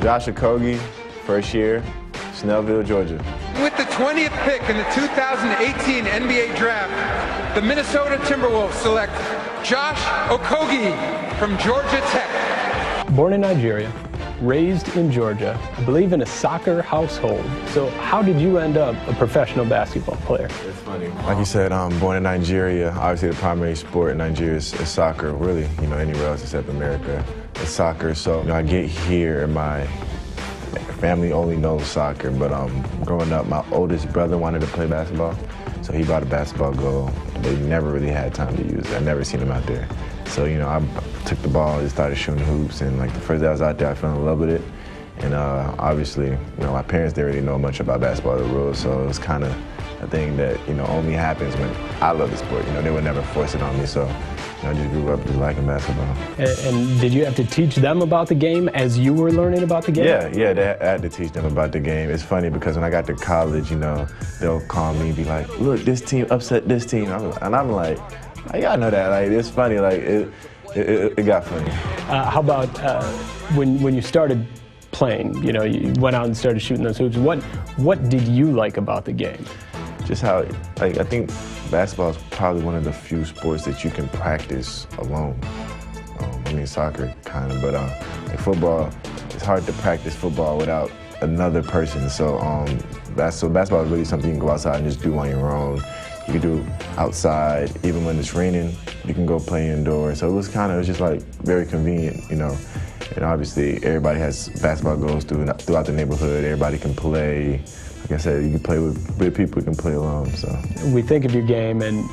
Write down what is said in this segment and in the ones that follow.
Josh Okogie, first year, Snellville, Georgia. With the 20th pick in the 2018 NBA Draft, the Minnesota Timberwolves select Josh Okogie from Georgia Tech. Born in Nigeria, raised in Georgia, I believe in a soccer household. So how did you end up a professional basketball player? It's funny. Like you said, I'm born in Nigeria. Obviously, the primary sport in Nigeria is soccer. Really, anywhere else except America, it's soccer. So I get here, and my family only knows soccer. But growing up, my oldest brother wanted to play basketball, so he bought a basketball goal. But he never really had time to use it. I never seen him out there. So, I took the ball and started shooting hoops, and the first day I was out there, I fell in love with it. And obviously, my parents didn't really know much about basketball, the rules, so it was kind of a thing that, only happens when I love the sport. They would never force it on me, so I just grew up just liking basketball. And did you have to teach them about the game as you were learning about the game? Yeah, I had to teach them about the game. It's funny because when I got to college, they'll call me and be like, look, this team upset this team. And I'm like, y'all know that. It's funny. It got funny. How about when you started playing? You went out and started shooting those hoops. What did you like about the game? Just how, I think basketball is probably one of the few sports that you can practice alone. Soccer kind of, but football, it's hard to practice football without another person. So basketball is really something you can go outside and just do on your own. You can do outside, even when it's raining, you can go play indoors. So it was just very convenient, And obviously everybody has basketball goals throughout the neighborhood. Everybody can play. Like I said, you can play with people, you can play alone, so. We think of your game and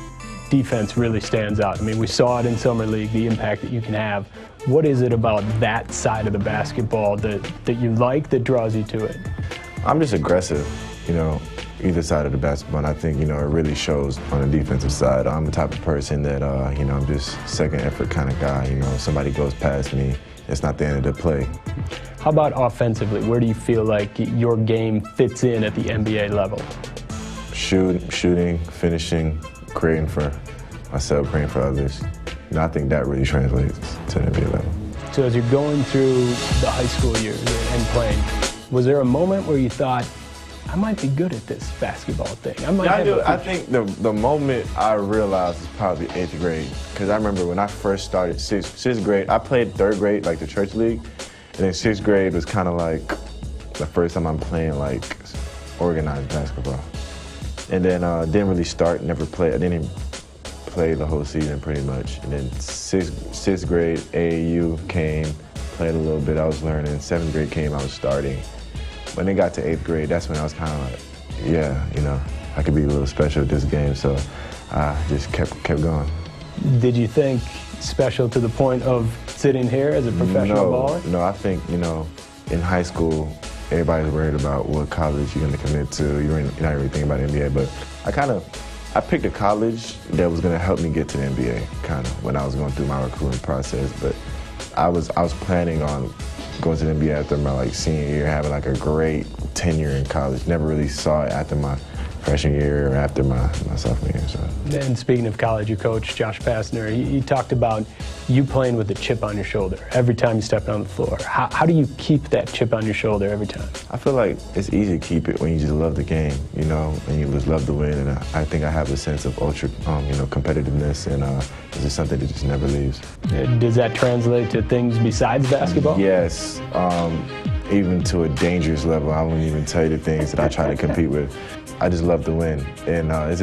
defense really stands out. We saw it in Summer League, the impact that you can have. What is it about that side of the basketball that you like that draws you to it? I'm just aggressive, either side of the basketball, and I think, it really shows on the defensive side. I'm the type of person that, I'm just second effort kind of guy. If somebody goes past me, it's not the end of the play. How about offensively? Where do you feel like your game fits in at the NBA level? Shooting, finishing, creating for myself, creating for others. I think that really translates to the NBA level. So as you're going through the high school years and playing, was there a moment where you thought, I might be good at this basketball thing? I think the moment I realized was probably 8th grade, because I remember when I first started sixth grade, I played 3rd grade, the church league, and then 6th grade was kind of the first time I'm playing organized basketball. And then didn't really start, never played. I didn't even play the whole season pretty much. And then sixth grade, AAU came, played a little bit, I was learning. 7th grade came, I was starting. When it got to 8th grade, that's when I was kind of yeah, I could be a little special at this game. So I just kept going. Did you think special to the point of sitting here as a professional baller? No, I think, in high school, everybody's worried about what college you're going to commit to. You're not really thinking about the NBA, but I picked a college that was going to help me get to the NBA, when I was going through my recruiting process. But I was planning on going to the NBA after my senior year, having a great tenure in college. Never really saw it after my freshman year or after my sophomore year. So. And speaking of college, your coach, Josh Pastner, he talked about you playing with a chip on your shoulder every time you step on the floor. How do you keep that chip on your shoulder every time? I feel like it's easy to keep it when you just love the game, and you just love to win. And I think I have a sense of ultra, competitiveness, and it's just something that just never leaves. Does that translate to things besides basketball? Yes, even to a dangerous level. I won't even tell you the things that I try to compete with. I just love to win, and I like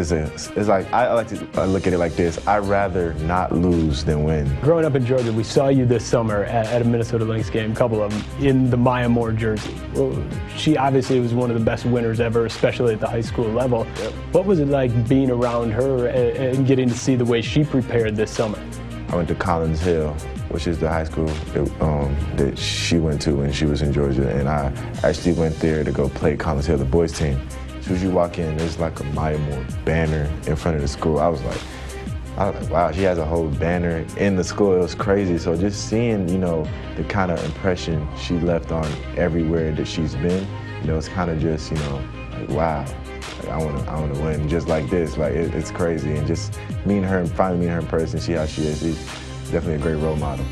to look at it like this. I'd rather not lose than win. Growing up in Georgia, we saw you this summer at a Minnesota Lynx game, a couple of them, in the Maya Moore jersey. Well, she obviously was one of the best winners ever, especially at the high school level. Yep. What was it like being around her and getting to see the way she prepared this summer? I went to Collins Hill, which is the high school that she went to when she was in Georgia, and I actually went there to go play Collins Hill, the boys team. As soon as you walk in, there's a Maya Moore banner in front of the school. I was like, wow, she has a whole banner in the school. It was crazy. So just seeing, the kind of impression she left on everywhere that she's been, it's kind of just, wow. I want to win just like this. It's crazy. And just meeting her and finally meeting her in person, see how she is. She's definitely a great role model.